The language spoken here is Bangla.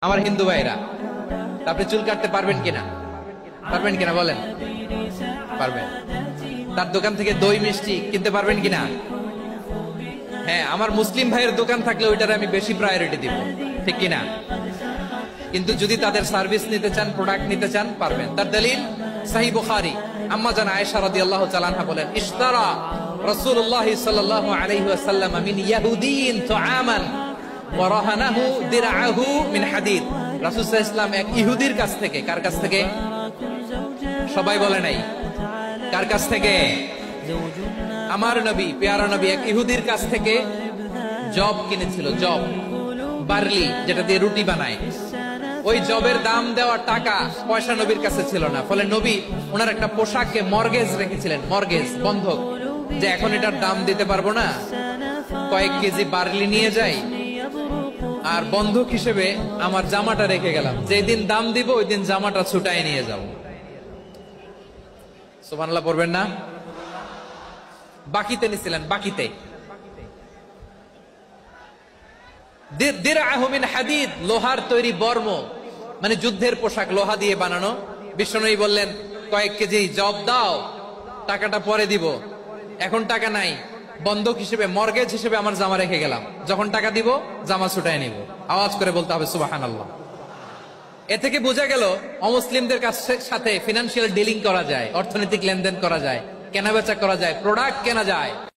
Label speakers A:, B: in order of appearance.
A: আমার হিন্দু ভাইরা, আপনি চুল কাটতে পারবেন কিনা? পারবেন কিনা বলেন? পারবেন। তার দোকান থেকে দই মিষ্টি কিনতে পারবেন কিনা? হ্যাঁ, আমার মুসলিম ভাইয়ের দোকান থাকলে ওইটারে আমি বেশি প্রায়োরিটি দিব, ঠিক কিনা? কিন্তু যদি তাদের সার্ভিস নিতে চান, প্রোডাক্ট নিতে চান, পারবেন। তার দলিল সহিহ বুখারী, আম্মা জান আয়েশা রাদিয়াল্লাহু তাআলা আনহা বলেন, ইশতারা রাসূলুল্লাহ সাল্লাল্লাহু আলাইহি ওয়াসাল্লাম মিন ইয়াহুদিয়িন তুআমান ওয়া রাহানাহু দিরআহু মিন হাদিদ। রাসূল সাল্লাল্লাহু আলাইহি ওয়াসাল্লাম এক ইহুদির কাছ থেকে, কার কাছ থেকে? সবাই বলে নাই কার কাছ থেকে? আমার নবী, পেয়ারা নবী এক ইহুদির কাছ থেকে জব কিনেছিল। জব, বার্লি, যেটা দিয়ে রুটি বানায়। ওই জবের দাম দেওয়ার টাকা পয়সা নবীর কাছে ছিল না। ফলে নবী ওনার একটা পোশাককে মর্গেজ রেখেছিলেন, মর্গেজ, বন্ধক, যে এখন এটার দাম দিতে পারবো না, কয়েক কেজি বার্লি নিয়ে যাই আর বন্ধক হিসেবে আমার জামাটা রেখে গেলাম, যেদিন দাম দিব ওই দিন জামাটা ছুটাই নিয়ে যাব। সুবহানাল্লাহ পড়বেন না? বাকিতে নিছিলেন, বাকিতে। দিরআহু মিন হাদিদ, লোহার তৈরি বর্ম, মানে যুদ্ধের পোশাক, লোহা দিয়ে বানানো। বিশ্বনবী বললেন, কয়েক কেজি জব দাও, টাকাটা পরে দিব, এখন টাকা নাই, বন্ধক হিসেবে, মর্গেজ হিসেবে আমার জামা রেখে গেলাম, যখন টাকা দিব জামা ছুটায় নিব। আওয়াজ করে বলতে হবে সুবহানাল্লাহ। এ থেকে বোঝা গেল অমুসলিমদের সাথে ফিনান্সিয়াল ডিলিং করা যায়, অর্থনৈতিক লেনদেন করা যায়, কেনাবেচা করা যায়, প্রোডাক্ট কেনা যায়।